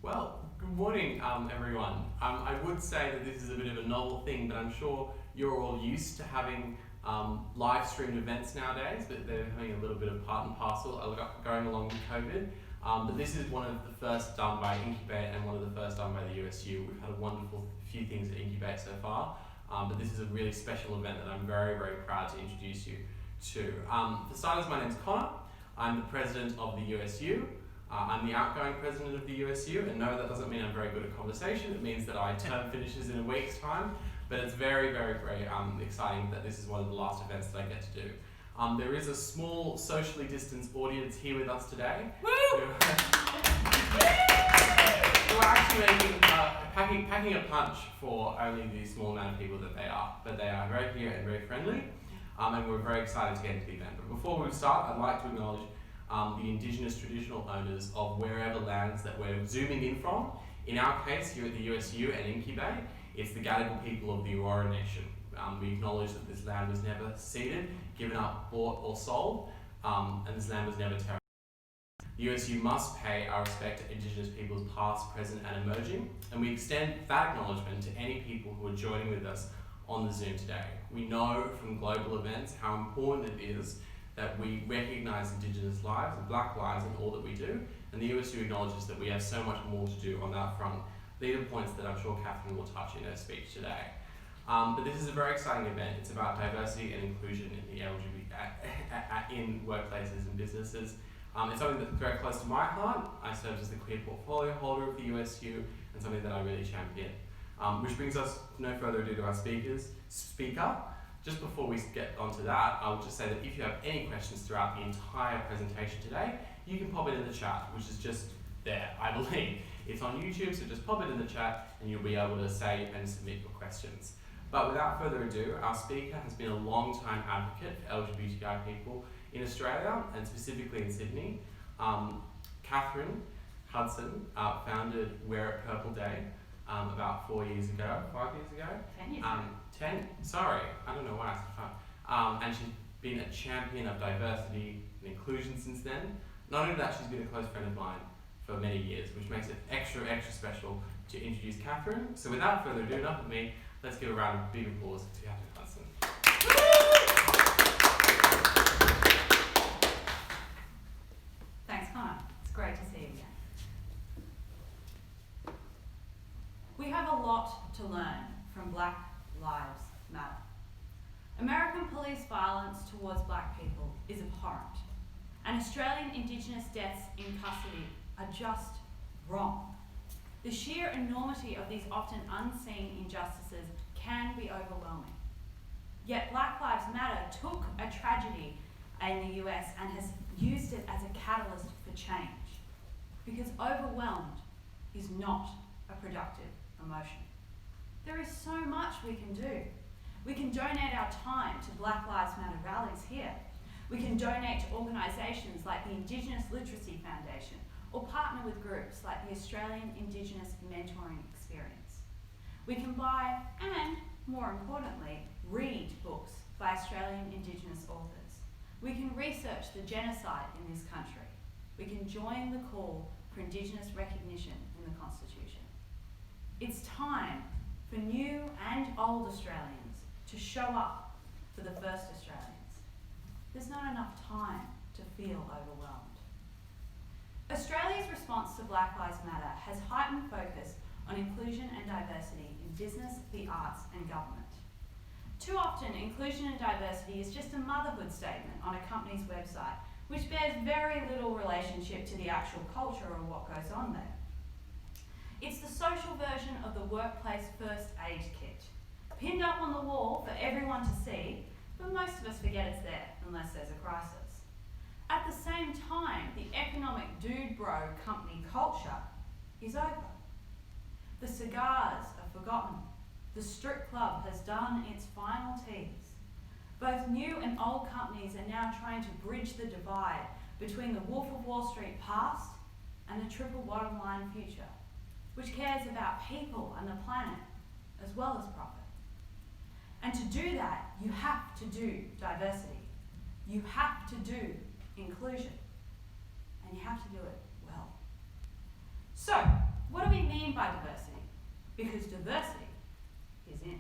Well, good morning, everyone. I would say that this is a bit of a novel thing, but I'm sure you're all used to having live streamed events nowadays, but they're having a little bit of part and parcel going along with COVID. But this is one of the first done by INCUBATE and one of the first done by the USU. We've had a wonderful few things at INCUBATE so far, but this is a really special event that I'm very, very proud to introduce you to. For starters, my name's Connor. I'm the president of the USU. I'm the outgoing president of the USU, and no, that doesn't mean I'm very good at conversation. It means that my term finishes in a week's time, but it's very, very, very exciting that this is one of the last events that I get to do. There is a small, socially distanced audience here with us today. Woo! We're actually packing a punch for only the small amount of people that they are, but they are very here and very friendly, and we're very excited to get into the event. But before we start, I'd like to acknowledge the Indigenous traditional owners of wherever lands that we're zooming in from. In our case, here at the USU and INCUBATE, it's the Gadigal people of the Aurora Nation. We acknowledge that this land was never ceded, given up, bought or sold, and this land was never terraformed. The USU must pay our respect to Indigenous peoples past, present and emerging, and we extend that acknowledgement to any people who are joining with us on the Zoom today. We know from global events how important it is that we recognise Indigenous lives and Black lives in all that we do, and the USU acknowledges that we have so much more to do on that front. These are points that I'm sure Katherine will touch in her speech today. But this is a very exciting event. It's about diversity and inclusion in the LGBT, in workplaces and businesses. It's something that's very close to my heart. I serve as the queer portfolio holder of the USU, and something that I really champion. Which brings us, no further ado, to our speaker. Just before we get onto that, I will just say that if you have any questions throughout the entire presentation today, you can pop it in the chat, which is just there, I believe. It's on YouTube, so just pop it in the chat and you'll be able to say and submit your questions. But without further ado, our speaker has been a long-time advocate for LGBTI people in Australia and specifically in Sydney. Katherine Hudson founded Wear It Purple Day about 5 years ago. 10 years ago. Sorry, I don't know why I said 5. And she's been a champion of diversity and inclusion since then. Not only that, she's been a close friend of mine for many years, which makes it extra, extra special to introduce Katherine. So without further ado, enough of me, let's give a round of big applause to Katherine Hudson. Thanks, Connor. It's great to see you again. We have a lot to learn from Black Lives Matter. American police violence towards Black people is abhorrent, and Australian Indigenous deaths in custody are just wrong. The sheer enormity of these often unseen injustices can be overwhelming. Yet Black Lives Matter took a tragedy in the US and has used it as a catalyst for change, because overwhelmed is not a productive emotion. There is so much we can do. We can donate our time to Black Lives Matter rallies here. We can donate to organisations like the Indigenous Literacy Foundation, or partner with groups like the Australian Indigenous Mentoring Experience. We can buy and, more importantly, read books by Australian Indigenous authors. We can research the genocide in this country. We can join the call for Indigenous recognition in the Constitution. It's time for new and old Australians to show up for the first Australians. There's not enough time to feel overwhelmed. Australia's response to Black Lives Matter has heightened focus on inclusion and diversity in business, the arts and government. Too often, inclusion and diversity is just a motherhood statement on a company's website, which bears very little relationship to the actual culture or what goes on there. It's the social version of the workplace first aid kit, pinned up on the wall for everyone to see, but most of us forget it's there unless there's a crisis. At the same time, the economic dude bro company culture is over. The cigars are forgotten. The strip club has done its final tease. Both new and old companies are now trying to bridge the divide between the Wolf of Wall Street past and the triple bottom line future, which cares about people and the planet as well as profit. And to do that, you have to do diversity. You have to do inclusion. And you have to do it well. So, what mean by diversity? Because diversity is in.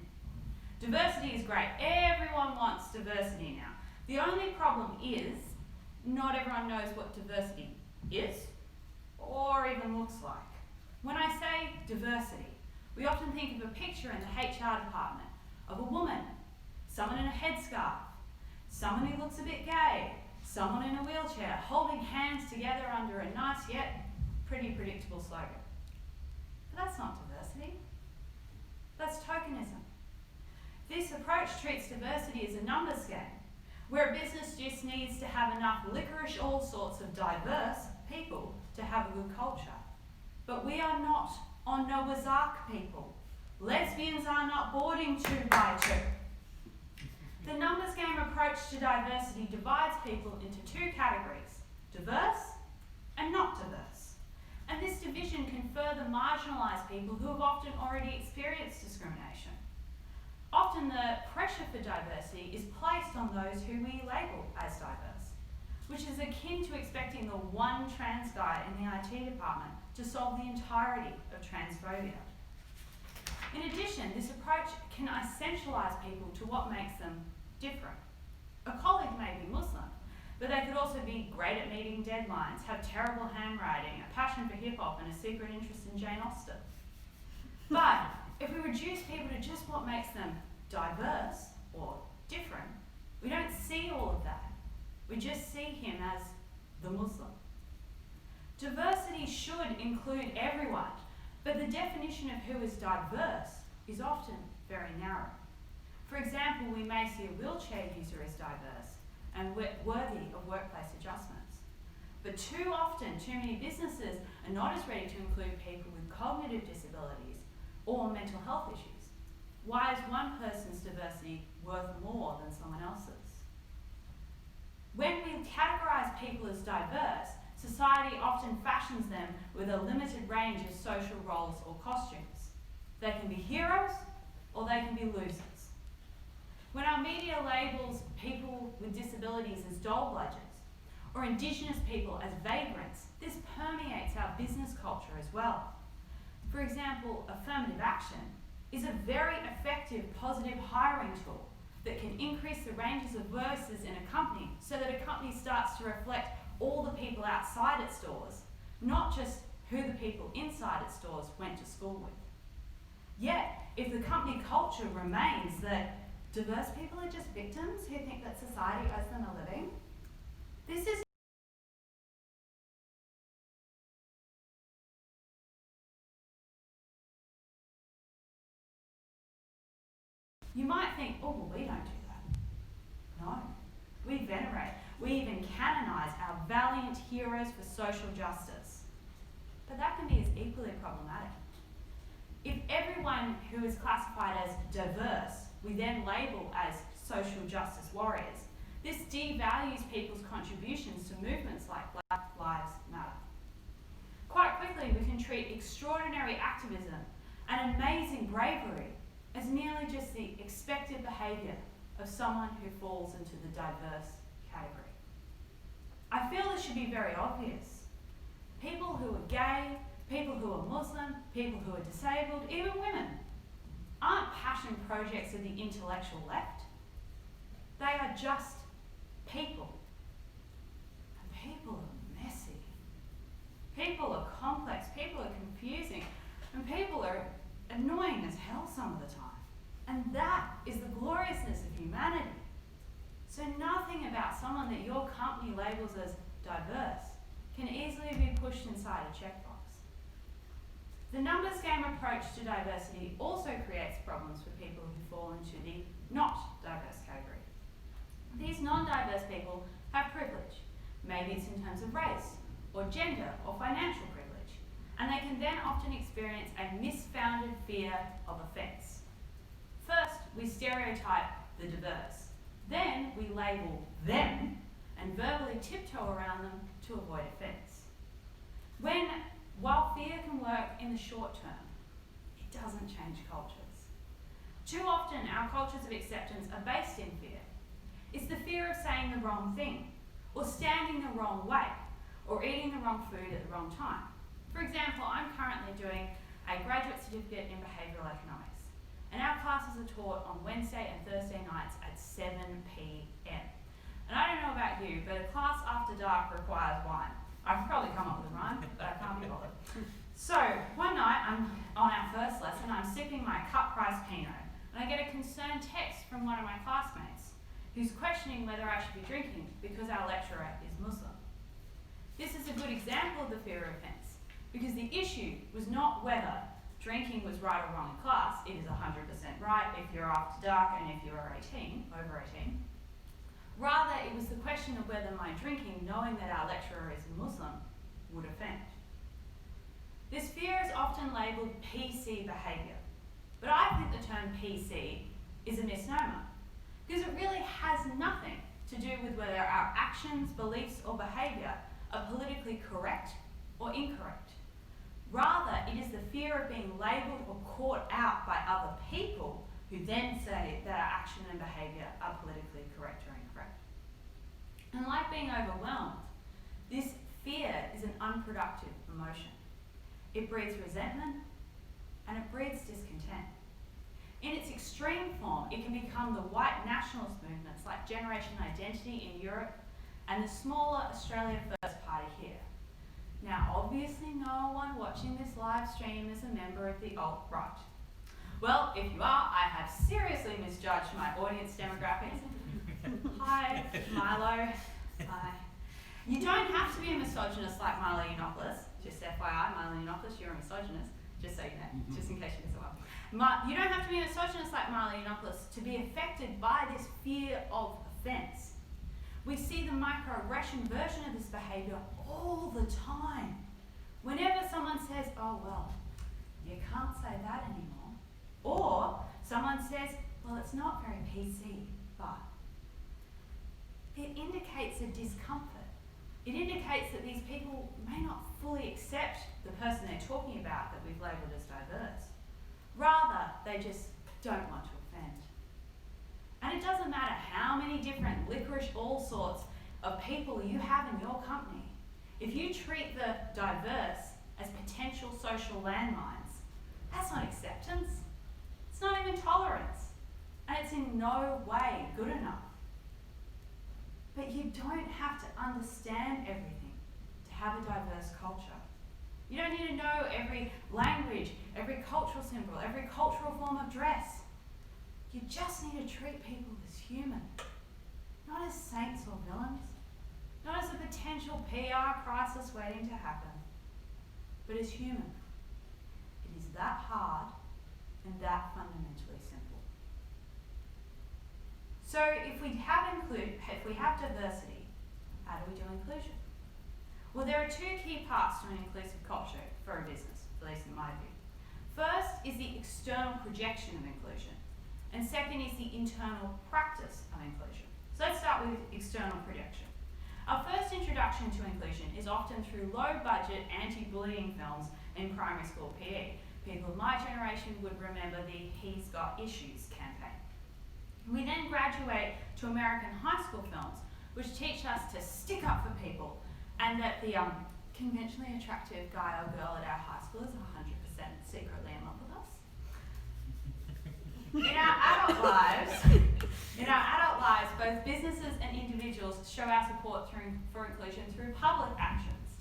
Diversity is great. Everyone wants diversity now. The only problem is not everyone knows what diversity is or even looks like. When I say diversity, we often think of a picture in the HR department of a woman, someone in a headscarf, someone who looks a bit gay, someone in a wheelchair, holding hands together under a nice yet pretty predictable slogan. But that's not diversity. That's tokenism. This approach treats diversity as a numbers game, where a business just needs to have enough licorice all sorts of diverse people to have a good culture. But we are not on Noah's Ark, people. Lesbians are not boarding 2 by 2. The numbers game approach to diversity divides people into 2 categories, diverse and not diverse. And this division can further marginalise people who have often already experienced discrimination. Often the pressure for diversity is placed on those who we label as diverse, which is akin to expecting the one trans guy in the IT department to solve the entirety of transphobia. In addition, this approach can essentialise people to what makes them different. A colleague may be Muslim, but they could also be great at meeting deadlines, have terrible handwriting, a passion for hip-hop, and a secret interest in Jane Austen. But if we reduce people to just what makes them diverse or different, we don't see all of that. We just see him as the Muslim. Diversity should include everyone, but the definition of who is diverse is often very narrow. For example, we may see a wheelchair user as diverse and worthy of workplace adjustments. But too often, too many businesses are not as ready to include people with cognitive disabilities or mental health issues. Why is one person's diversity worth more than someone else's? When we categorise people as diverse, society often fashions them with a limited range of social roles or costumes. They can be heroes or they can be losers. When our media labels people with disabilities as dole bludgers or Indigenous people as vagrants, this permeates our business culture as well. For example, affirmative action is a very effective positive hiring tool that can increase the ranges of voices in a company so that a company starts to reflect all the people outside its doors, not just who the people inside its doors went to school with. Yet, if the company culture remains that diverse people are just victims who think that society owes them a living, this is You might think, oh, well, we don't do that. No, we venerate, we even canonise our valiant heroes for social justice. But that can be as equally problematic. If everyone who is classified as diverse, we then label as social justice warriors, this devalues people's contributions to movements like Black Lives Matter. Quite quickly, we can treat extraordinary activism and amazing bravery as merely just the expected behaviour of someone who falls into the diverse category. I feel this should be very obvious. People who are gay, people who are Muslim, people who are disabled, even women, aren't passion projects of the intellectual left. They are just people. And people are messy. People are complex, people are confusing, and people are annoying as hell some of the time. And that is the gloriousness of humanity. So nothing about someone that your company labels as diverse can easily be pushed inside a checkbox. The numbers game approach to diversity also creates problems for people who fall into the not diverse category. These non-diverse people have privilege. Maybe it's in terms of race, or gender, or financial privilege. And they can then often experience a misfounded fear of offence. First, we stereotype the diverse. Then we label them and verbally tiptoe around them to avoid offence. While fear can work in the short term, it doesn't change cultures. Too often, our cultures of acceptance are based in fear. It's the fear of saying the wrong thing, or standing the wrong way, or eating the wrong food at the wrong time. For example, I'm currently doing a graduate certificate in behavioural economics. And our classes are taught on Wednesday and Thursday nights at 7 p.m. And I don't know about you, but a class after dark requires wine. I could probably come up with a rhyme, but I can't be bothered. So, one night, I'm on our first lesson, I'm sipping my cut-price Keynote, and I get a concerned text from one of my classmates, who's questioning whether I should be drinking because our lecturer is Muslim. This is a good example of the fear of offence, because the issue was not whether drinking was right or wrong in class. It is 100% right if you're after dark and if you're over 18. Rather, it was the question of whether my drinking, knowing that our lecturer is Muslim, would offend. This fear is often labelled PC behaviour, but I think the term PC is a misnomer, because it really has nothing to do with whether our actions, beliefs or behaviour are politically correct or incorrect. Rather, it is the fear of being labelled or caught out by other people who then say that our action and behaviour are politically correct or incorrect. And like being overwhelmed, this fear is an unproductive emotion. It breeds resentment and it breeds discontent. In its extreme form, it can become the white nationalist movements like Generation Identity in Europe and the smaller Australia First Party here. Now, obviously no one watching this live stream is a member of the alt-right. Well, if you are, I have seriously misjudged my audience demographics. Hi, Milo. Hi. You don't have to be a misogynist like Milo Yiannopoulos. Just FYI, Milo Yiannopoulos, you're a misogynist. Just so you know, just in case you missed one. You don't have to be a misogynist like Milo Yiannopoulos to be affected by this fear of offence. We see the microaggression version of this behaviour all the time. Whenever someone says, oh well, you can't say that anymore. Or someone says, well, it's not very PC, but it indicates a discomfort. It indicates that these people may not fully accept the person they're talking about that we've labelled as diverse. Rather, they just don't want to offend. And it doesn't matter how many different licorice all sorts of people you have in your company. If you treat the diverse as potential social landmines, that's not acceptance. It's not even tolerance. And it's in no way good enough. But you don't have to understand everything to have a diverse culture. You don't need to know every language, every cultural symbol, every cultural form of dress. You just need to treat people as human, not as saints or villains, not as a potential PR crisis waiting to happen, but as human. It is that hard and that fundamentally simple. So if we have diversity, how do we do inclusion? Well, there are two key parts to an inclusive culture for a business, at least in my view. First is the external projection of inclusion, and second is the internal practice of inclusion. So let's start with external projection. Our first introduction to inclusion is often through low-budget anti-bullying films in primary school PE. People of my generation would remember the He's Got Issues campaign. We then graduate to American high school films, which teach us to stick up for people, and that the conventionally attractive guy or girl at our high school is 100% secretly in love with us. In our adult lives, both businesses and individuals show our support for inclusion through public actions.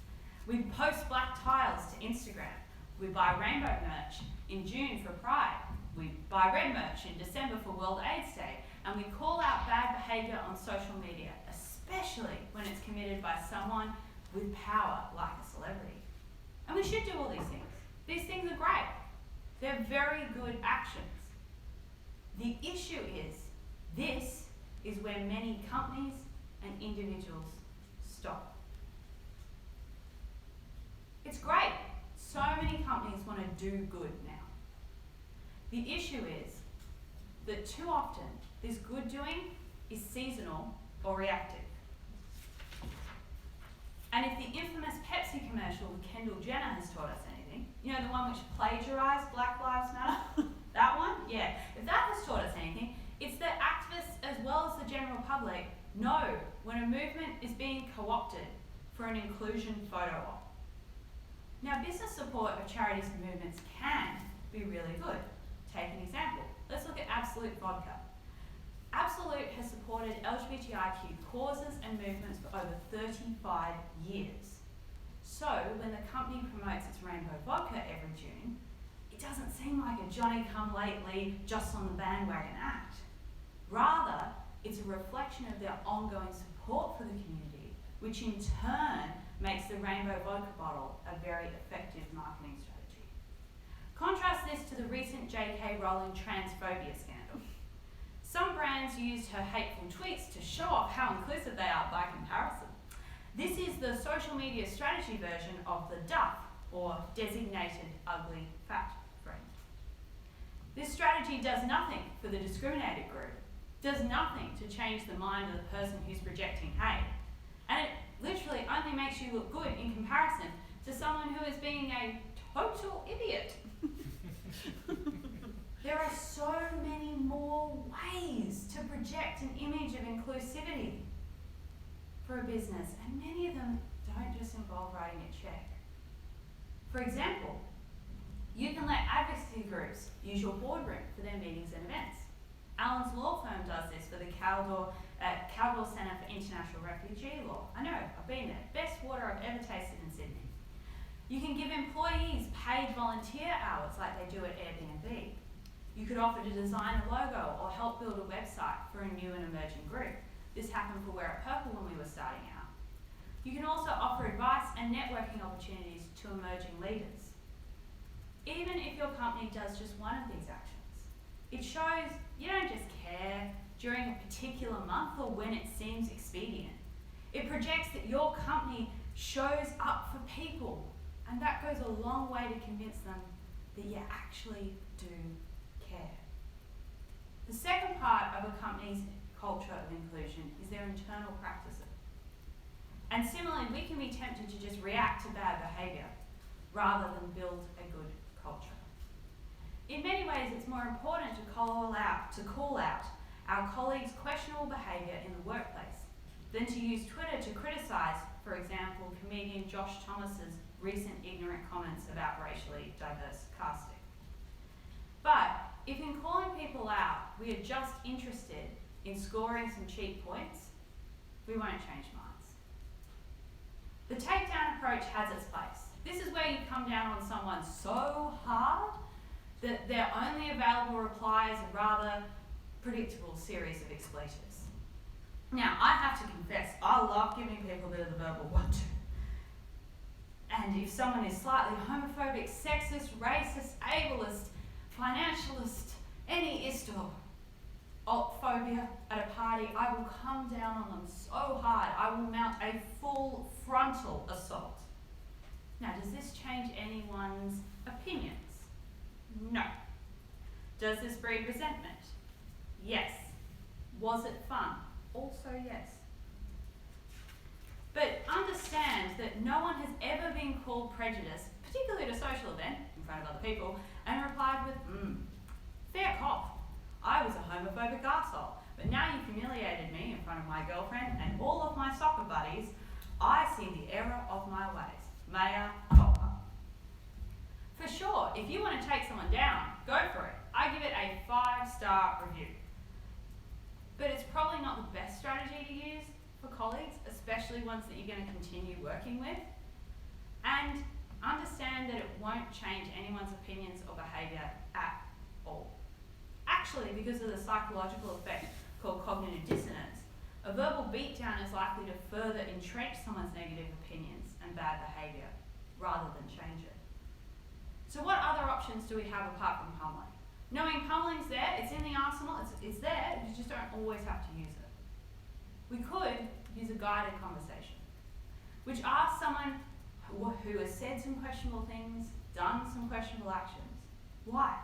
We post black tiles to Instagram. We buy rainbow merch in June for Pride. We buy red merch in December for World AIDS Day. And we call out bad behaviour on social media, especially when it's committed by someone with power like a celebrity. And we should do all these things. These things are great. They're very good actions. The issue is, this is where many companies and individuals stop. It's great. So many companies want to do good now. The issue is that too often this good doing is seasonal or reactive. And if the infamous Pepsi commercial with Kendall Jenner has taught us anything, you know, the one which plagiarized Black Lives Matter? That one? Yeah. If that has taught us anything, it's that activists as well as the general public know when a movement is being co-opted for an inclusion photo op. Now, business support of charities and movements can be really good. Take an example. Let's look at Absolute Vodka. Absolute has supported LGBTIQ causes and movements for over 35 years. So when the company promotes its rainbow vodka every June, it doesn't seem like a Johnny-come-lately, just on the bandwagon act. Rather, it's a reflection of their ongoing support for the community, which in turn makes the rainbow vodka bottle a very effective marketing strategy. Contrast this to the recent J.K. Rowling transphobia scandal. Some brands used her hateful tweets to show off how inclusive they are by comparison. This is the social media strategy version of the DUF, or designated ugly fat friend. This strategy does nothing for the discriminated group, does nothing to change the mind of the person who's projecting hate, and it literally only makes you look good in comparison to someone who is being a total idiot. There are so many more ways to project an image of inclusivity for a business, and many of them don't just involve writing a check. For example, you can let advocacy groups use your boardroom for their meetings and events. Alan's law firm does this for the Caldor Centre for International Refugee Law. I know, I've been there. Best water I've ever tasted in Sydney. You can give employees paid volunteer hours like they do at Airbnb. You could offer to design a logo or help build a website for a new and emerging group. This happened for Wear It Purple when we were starting out. You can also offer advice and networking opportunities to emerging leaders. Even if your company does just one of these actions, it shows you don't just care during a particular month or when it seems expedient. It projects that your company shows up for people, and that goes a long way to convince them that you actually do care. The second part of a company's culture of inclusion is their internal practices. And similarly, we can be tempted to just react to bad behaviour rather than build a good culture. In many ways, it's more important to call out our colleagues' questionable behaviour in the workplace than to use Twitter to criticise, for example, comedian Josh Thomas's recent ignorant comments about racially diverse casting. But if in calling people out, we are just interested in scoring some cheap points, we won't change minds. The takedown approach has its place. This is where you come down on someone so hard that their only available reply is a rather predictable series of expletives. Now, I have to confess, I love giving people a bit of the verbal what-to. And if someone is slightly homophobic, sexist, racist, ableist, financialist, any ist or alt-phobia at a party, I will come down on them so hard, I will mount a full frontal assault. Now, does this change anyone's opinions? No. Does this breed resentment? Yes. Was it fun? Also yes. But understand that no one has ever been called prejudiced, particularly at a social event in front of other people, and replied with, fair cop. I was a homophobic arsehole, but now you've humiliated me in front of my girlfriend and all of my soccer buddies. I see the error of my ways. Mea culpa. For sure, if you want to take someone down, go for it. I give it a 5-star review. But it's probably not the best strategy to use for colleagues, especially ones that you're going to continue working with. And understand that it won't change anyone's opinions or behaviour at all. Actually, because of the psychological effect called cognitive dissonance, a verbal beatdown is likely to further entrench someone's negative opinions and bad behaviour rather than change it. So what other options do we have apart from pummeling? Knowing pummeling's there, it's in the arsenal, it's there, you just don't always have to use it. We could use a guided conversation, which asks someone who has said some questionable things, done some questionable actions, why?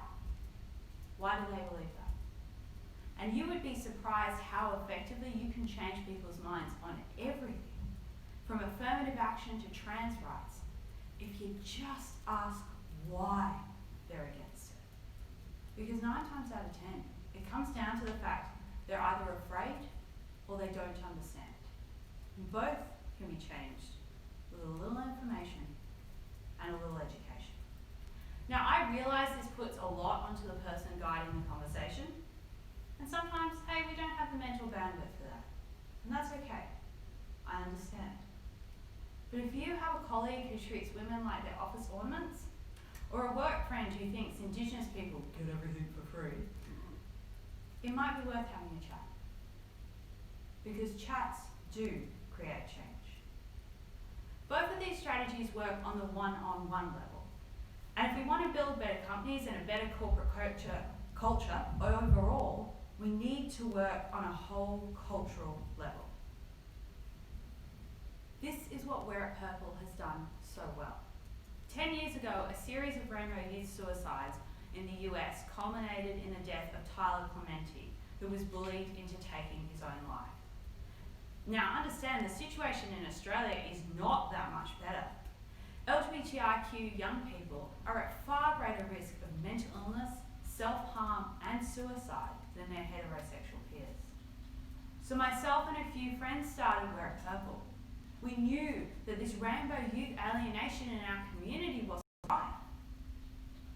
Why do they believe that? And you would be surprised how effectively you can change people's minds on everything, from affirmative action to trans rights, if you just ask why they're against it. Because 9 times out of 10, it comes down to the fact they're either afraid or they don't understand. And both can be changed with a little information and a little education. Now, I realise this puts a lot onto the person guiding the conversation, and sometimes, hey, we don't have the mental bandwidth for that, and that's okay. I understand. But if you have a colleague who treats women like they're office ornaments, or a work friend who thinks Indigenous people get everything for free, it might be worth having a chat. Because chats do create change. Both of these strategies work on the one-on-one level. And if we want to build better companies and a better corporate culture overall, we need to work on a whole cultural level. This is what Wear It Purple has done so well. 10 years ago, a series of rainbow youth suicides in the US culminated in the death of Tyler Clementi, who was bullied into taking his own life. Now, understand the situation in Australia is not that much better. LGBTIQ young people are at far greater risk of mental illness, self-harm, and suicide than their heterosexual peers. So myself and a few friends started Wear It Purple. We knew that this rainbow youth alienation in our community wasn't right.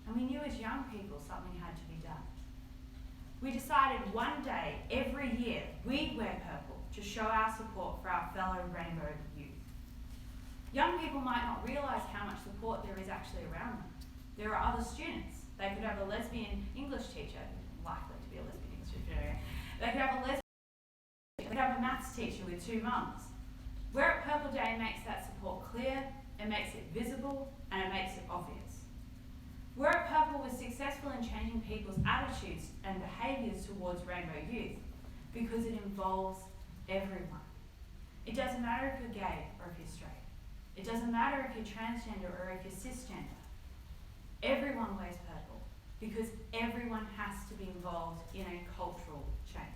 And we knew as young people something had to be done. We decided one day, every year, we'd wear purple to show our support for our fellow rainbow youth. Young people might not realise how much support there is actually around them. There are other students. They could have a lesbian English teacher, likely to be a lesbian English teacher. They could have a lesbian teacher. They could have a maths teacher with 2 mums. Wear It Purple Day makes that support clear, it makes it visible, and it makes it obvious. Wear It Purple was successful in changing people's attitudes and behaviours towards rainbow youth because it involves everyone. It doesn't matter if you're gay or if you're straight. It doesn't matter if you're transgender or if you're cisgender. Everyone wears purple because everyone has to be involved in a cultural change.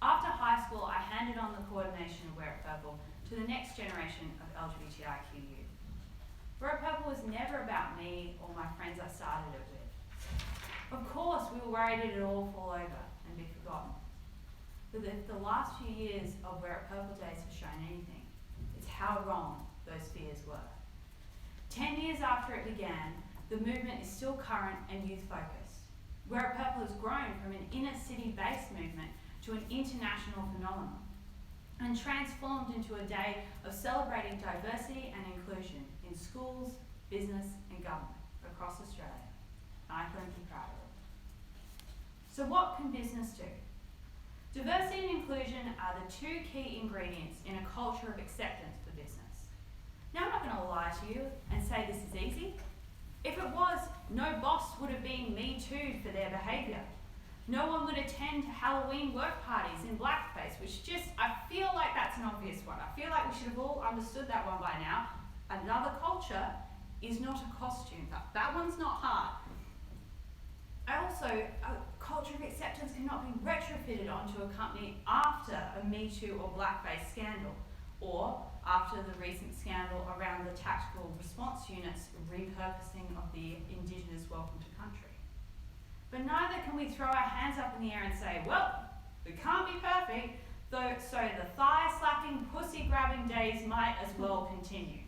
After high school, I handed on the coordination of Wear It Purple to the next generation of LGBTIQ youth. Wear It Purple was never about me or my friends I started it with. Of course, we were worried it'd all fall over and be forgotten. But if the last few years of Wear It Purple Days have shown anything, it's how wrong those fears were. 10 years after it began, the movement is still current and youth-focused. Wear It Purple has grown from an inner-city-based movement to an international phenomenon, and transformed into a day of celebrating diversity and inclusion in schools, business, and government across Australia. And I couldn't be prouder of it. So what can business do? Diversity and inclusion are the 2 key ingredients in a culture of acceptance for business. Now, I'm not going to lie to you and say this is easy. If it was, no boss would have been Me Too'd for their behaviour. No one would attend Halloween work parties in blackface, which I feel like that's an obvious one. I feel like we should have all understood that one by now. Another culture is not a costume. That one's not hard. Also, a culture of acceptance cannot be retrofitted onto a company after a Me Too or blackface scandal, or after the recent scandal around the tactical response units repurposing of the Indigenous Welcome to Country. But neither can we throw our hands up in the air and say, well, we can't be perfect, so the thigh-slapping, pussy-grabbing days might as well continue.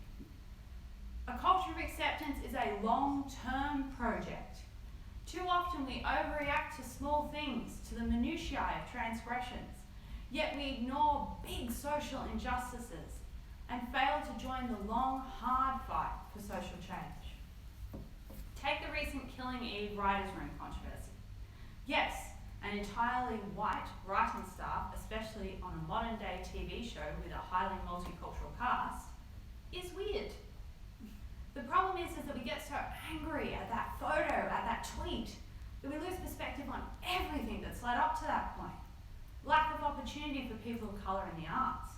A culture of acceptance is a long-term project. Too often we overreact to small things, to the minutiae of transgressions, yet we ignore big social injustices and fail to join the long, hard fight for social change. Take the recent Killing Eve writers' room controversy. Yes, an entirely white writing staff, especially on a modern-day TV show with a highly multicultural cast, is weird. The problem is that we get so angry at that photo, at that tweet, that we lose perspective on everything that's led up to that point. Lack of opportunity for people of colour in the arts.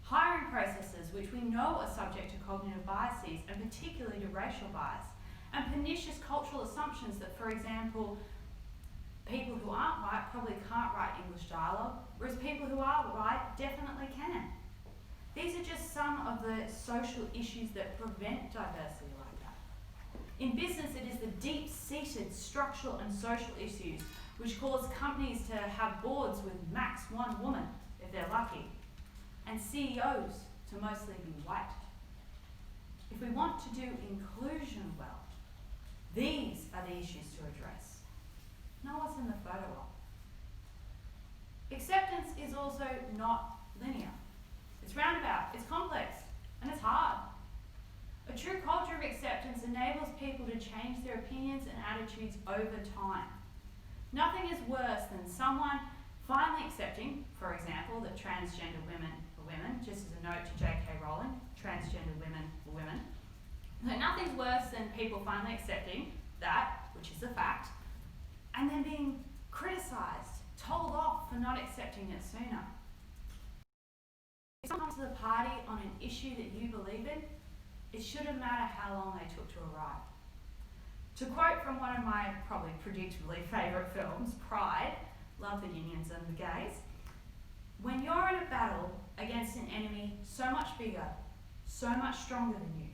Hiring processes which we know are subject to cognitive biases, and particularly to racial bias. And pernicious cultural assumptions that, for example, people who aren't white probably can't write English dialogue, whereas people who are white definitely can. These are just some of the social issues that prevent diversity like that. In business, it is the deep-seated structural and social issues which cause companies to have boards with max 1 woman, if they're lucky, and CEOs to mostly be white. If we want to do inclusion well, These are the issues to address, not what's in the photo op. Acceptance is also not linear. It's roundabout, it's complex, and it's hard. A true culture of acceptance enables people to change their opinions and attitudes over time. Nothing is worse than someone finally accepting, for example, that transgender women are women, just as a note to J.K. Rowling, transgender women are women. So nothing's worse than people finally accepting that, which is a fact, and then being criticised, told off for not accepting it sooner. If someone comes to the party on an issue that you believe in, it shouldn't matter how long they took to arrive. To quote from one of my probably predictably favourite films, Pride, love the unions and the gays, when you're in a battle against an enemy so much bigger, so much stronger than you,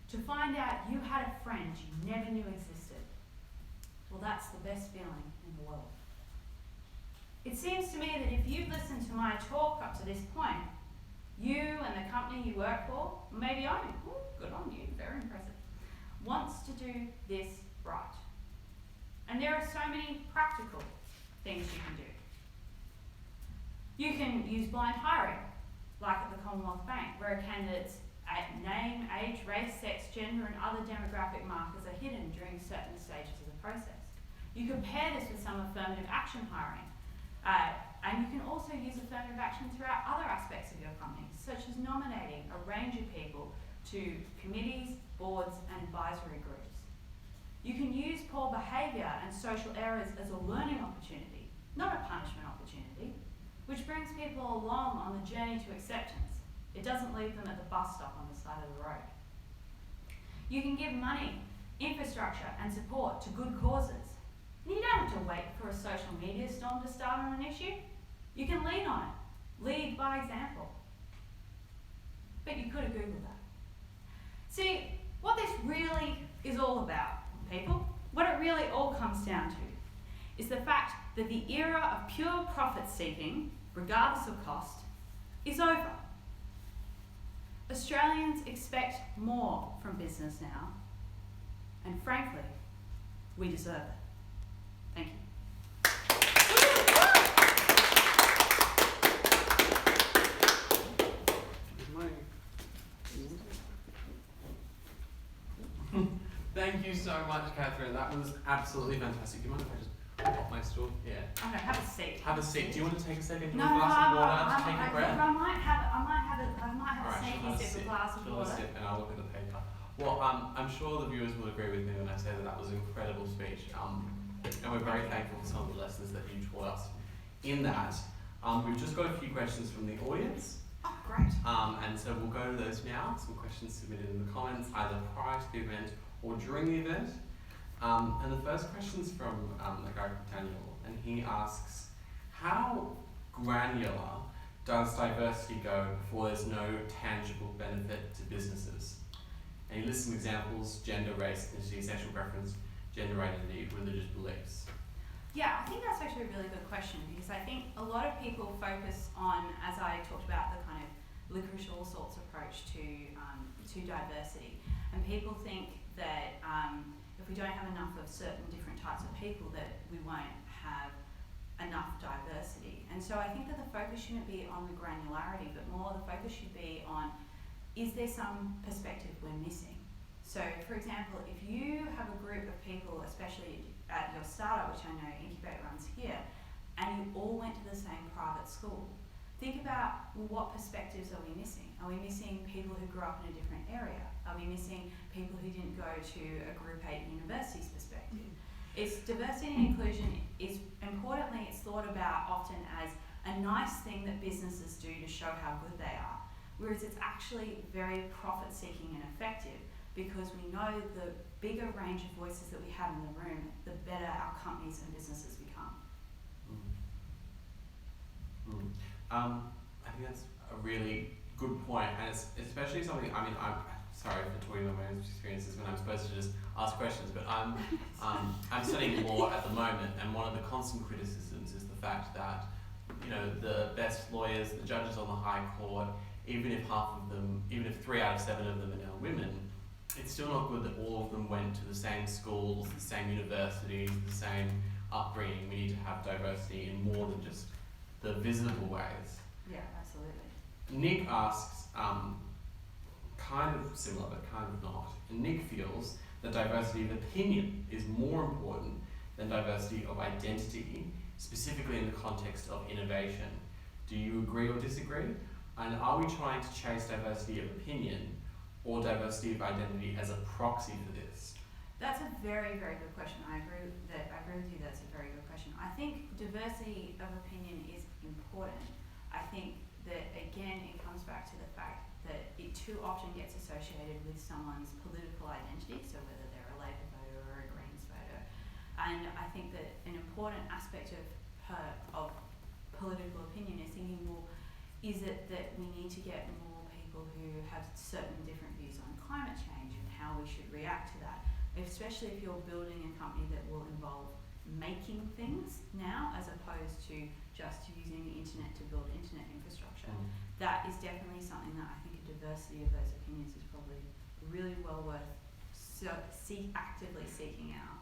to find out you had a friend you never knew existed, well, that's the best feeling in the world. It seems to me that if you've listened to my talk up to this point, you and the company you work for, maybe own, good on you, very impressive, wants to do this right. And there are so many practical things you can do. You can use blind hiring, like at the Commonwealth Bank, where a candidate's name, age, race, sex, gender, and other demographic markers are hidden during certain stages of the process. You can pair this with some affirmative action hiring, and you can also use affirmative action throughout other aspects of your company, such as nominating a range of people to committees, boards, and advisory groups. You can use poor behaviour and social errors as a learning opportunity, not a punishment opportunity, which brings people along on the journey to acceptance. It doesn't leave them at the bus stop on the side of the road. You can give money, infrastructure, and support to good causes. And you don't have to wait for a social media storm to start on an issue. You can lean on it. Lead by example. But you could have Googled that. See, what this really is all about, people, what it really all comes down to, is the fact that the era of pure profit seeking, regardless of cost, is over. Australians expect more from business now, and frankly, we deserve it. Thank you. Thank you so much, Katherine. That was absolutely fantastic. Do you mind if I just pop my stool? Yeah. Okay, have a seat. Have a seat. Do you want to take a second? Do you No, want a glass of water to take a breath? I might have All a right, she'll have sneaky sip of glass of She'll have a water. sip and I'll look at the paper. Well, I'm sure the viewers will agree with me when I say that that was an incredible speech. And we're very thankful for some of the lessons that you taught us in that. We've just got a few questions from the audience. Oh, great. And so we'll go to those now. Some questions submitted in the comments, either prior to the event or during the event. And the first question's from a guy called Daniel, and he asks, how granular does diversity go before there's no tangible benefit to businesses? And he lists some examples: gender, race, ethnicity, sexual preference, gender identity, religious beliefs. Yeah, I think that's actually a really good question, because I think a lot of people focus on, as I talked about, the kind of licorice all sorts approach to diversity, and people think that if we don't have enough of certain different types of people, that we won't have enough diversity. And so I think that the focus shouldn't be on the granularity, but more the focus should be on, is there some perspective we're missing? So, for example, if you have a group of people, especially at your startup, which I know INCUBATE runs here, and you all went to the same private school, think about, well, what perspectives are we missing? Are we missing people who grew up in a different area? Are we missing people who didn't go to a Group 8 university's perspective? It's diversity and inclusion is, importantly, it's thought about often as a nice thing that businesses do to show how good they are, whereas it's actually very profit-seeking and effective, because we know the bigger range of voices that we have in the room, the better our companies and businesses become. I think that's a really good point, and it's especially something, I mean, I'm sorry for talking about my own experiences when I'm supposed to just ask questions, but I'm studying law at the moment, and one of the constant criticisms is the fact that, you know, the best lawyers, the judges on the High Court, even if 3 out of 7 of them are now women, it's still not good that all of them went to the same schools, the same universities, the same upbringing. We need to have diversity in more than just the visible ways. Yeah, absolutely. Nick asks, kind of similar but kind of not. And Nick feels that diversity of opinion is more important than diversity of identity, specifically in the context of innovation. Do you agree or disagree? And are we trying to chase diversity of opinion or diversity of identity as a proxy for this? That's a very, very good question. I agree with you. That's a very good question. I think diversity of opinion is important. I think that again, it comes back to the fact that it too often gets associated with someone's political identity. So whether they're a Labour voter or a Greens voter, and I think that an important aspect of political opinion is thinking, well, is it that we need to get more people who have certain different views on climate change and how we should react to that, especially if you're building a company that will involve making things now as opposed to just using the internet to build internet infrastructure. That is definitely something that I think a diversity of those opinions is probably really well worth actively seeking out.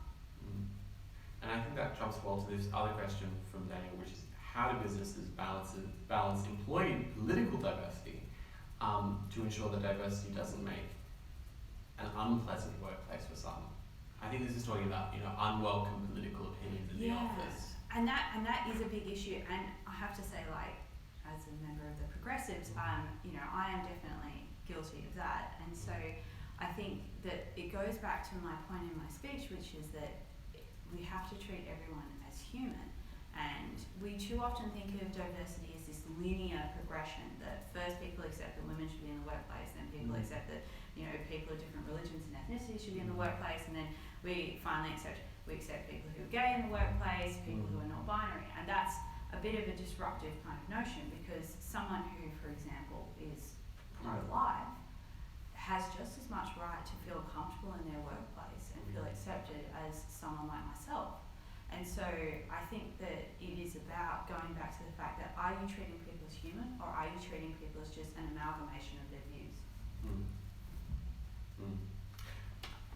And I think that jumps well to this other question from Daniel, which is how do businesses balance employee political diversity to ensure that diversity doesn't make an unpleasant workplace for some? I think this is talking about, unwelcome political opinions in the office. And that is a big issue. And I have to say, like, as a member of the Progressives, I am definitely guilty of that. And so I think that it goes back to my point in my speech, which is that we have to treat everyone as human. And we too often think of diversity as this linear progression, that first people accept that women should be in the workplace, then people accept that people of different religions and ethnicities should be in the workplace, and then we finally accept people who are gay in the workplace, people who are non-binary. And that's a bit of a disruptive kind of notion, because someone who, for example, is pro-life has just as much right to feel comfortable in their workplace and feel accepted as someone like myself. And so I think that it is about going back to the fact that, are you treating people as human, or are you treating people as just an amalgamation of their views?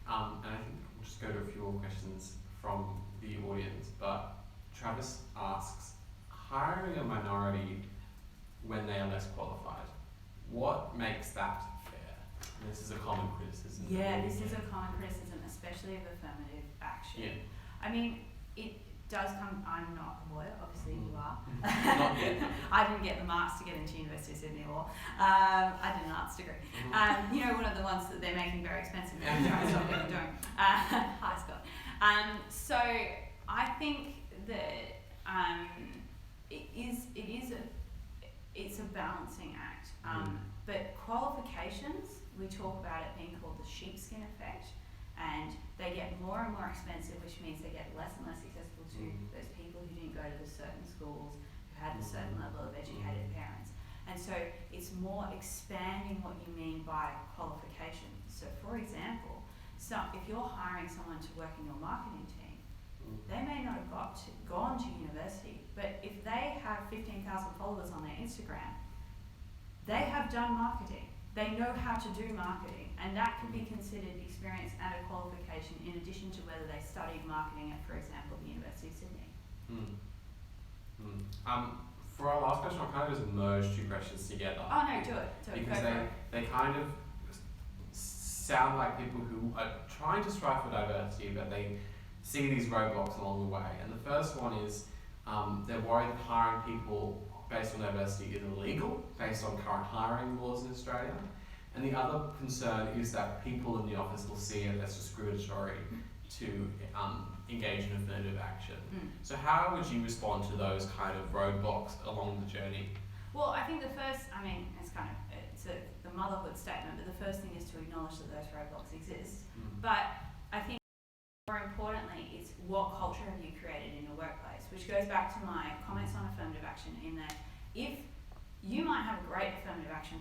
And I think we'll just go to a few more questions from the audience, but Travis asks, hiring a minority when they are less qualified, what makes that fair? And this is a common criticism. Yeah, this is a common criticism, especially of affirmative action. Yeah. I mean, it does come, I'm not a lawyer, obviously you are. Not yet. I didn't get the marks to get into University of Sydney Law. I did an arts degree. One of the ones that they're making very expensive now, trying to stop people doing. Hi, Scott. So I think that it's a balancing act. But qualifications, we talk about it being called the sheepskin effect, and they get more and more expensive, which means they get less and less accessible to those people who didn't go to the certain schools, who had a certain level of educated parents. And so it's more expanding what you mean by qualification. So for example, if you're hiring someone to work in your marketing team, they may not have gone to university, but if they have 15,000 followers on their Instagram, they have done marketing. They know how to do marketing, and that could be considered experience and a qualification in addition to whether they studied marketing at, for example, the University of Sydney. For our last question, I'll kind of just merge two questions together. Oh no, do it. Because they kind of sound like people who are trying to strive for diversity, but they see these roadblocks along the way. And the first one is they're worried that hiring people based on diversity is illegal, based on current hiring laws in Australia. And the other concern is that people in the office will see it as discriminatory to engage in affirmative action. So how would you respond to those kind of roadblocks along the journey? Well, I think the motherhood statement, but the first thing is to acknowledge that those roadblocks exist. But I think more importantly, it's what culture have you created in your workplace, which goes back to my comments on affirmative action, in that if you might have a great affirmative action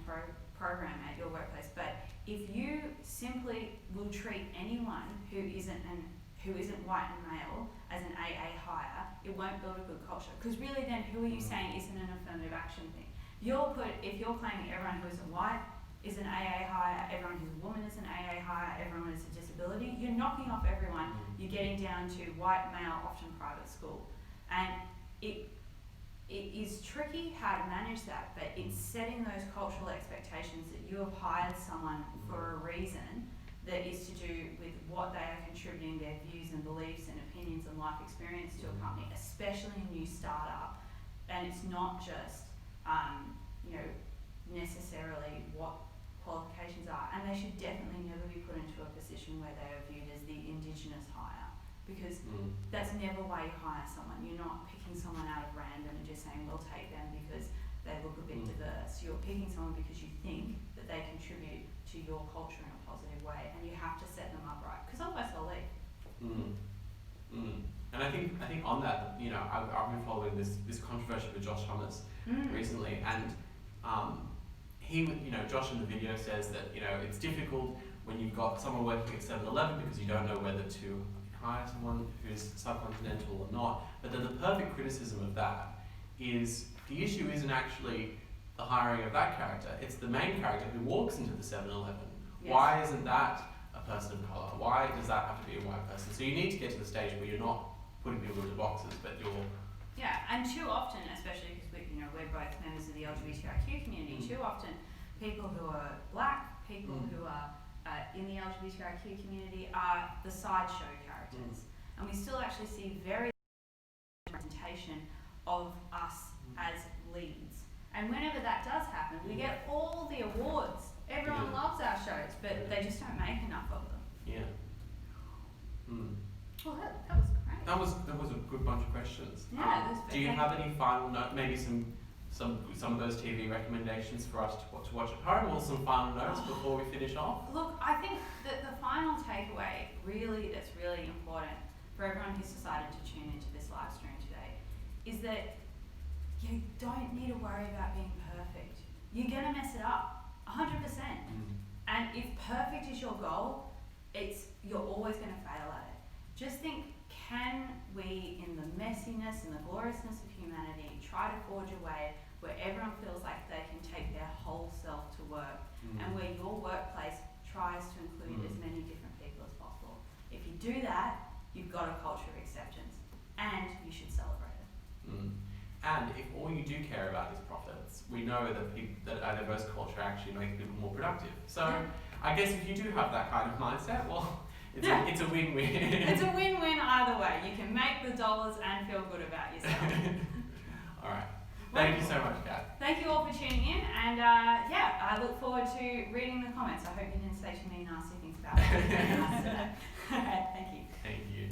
program at your workplace, but if you simply will treat anyone who isn't white and male as an AA hire, it won't build a good culture. Because really then, who are you saying isn't an affirmative action thing? If you're claiming everyone who isn't white is an AA hire, everyone who's a woman is an AA hire, everyone with a disability. You're knocking off everyone. You're getting down to white, male, often private school. And it is tricky how to manage that, but it's setting those cultural expectations that you have hired someone for a reason that is to do with what they are contributing, their views and beliefs and opinions and life experience to a company, especially a new startup. And it's not just, necessarily what qualifications are. And they should definitely never be put into a position where they are viewed as the Indigenous hire, because that's never why you hire someone. You're not picking someone out of random and just saying, we'll take them because they look a bit diverse. You're picking someone because you think that they contribute to your culture in a positive way, and you have to set them up right, because otherwise they'll leave. And I think on that, I've been following this controversy with Josh Thomas recently, and Josh in the video says that it's difficult when you've got someone working at 7-Eleven because you don't know whether to hire someone who's subcontinental or not. But then the perfect criticism of that is the issue isn't actually the hiring of that character, it's the main character who walks into the 7-Eleven. Yes. Why isn't that a person of colour? Why does that have to be a white person? So you need to get to the stage where you're not putting people into boxes, but you're... Yeah, and too often, especially because we're both members of the LGBTIQ community, too often people who are black, people who are in the LGBTIQ community are the sideshow characters. And we still actually see very representation of us as leads. And whenever that does happen, we get all the awards. Everyone loves our shows, but they just don't make enough of them. Yeah. Well, that was great. That was a good bunch of questions. Yeah, do you have any final note? Maybe some of those TV recommendations for us to watch at home, or some final notes before we finish off? Look, I think that the final takeaway that's really important for everyone who's decided to tune into this live stream today is that you don't need to worry about being perfect. You're gonna mess it up, 100%. And if perfect is your goal, you're always gonna fail at it. Just think, can we, in the messiness and the gloriousness of humanity, try to forge a way where everyone feels like they can take their whole self to work, and where your workplace tries to include as many different people as possible? If you do that, you've got a culture of acceptance, and you should celebrate it. And if all you do care about is profits, we know that a diverse culture actually makes people more productive. So I guess if you do have that kind of mindset, well, it's a win-win. It's a win-win either way. You can make the dollars and feel good about yourself. All right. Thank you so much, Kath. Thank you all for tuning in, and I look forward to reading the comments. I hope you didn't say too many nasty things about it. All right, thank you. Thank you.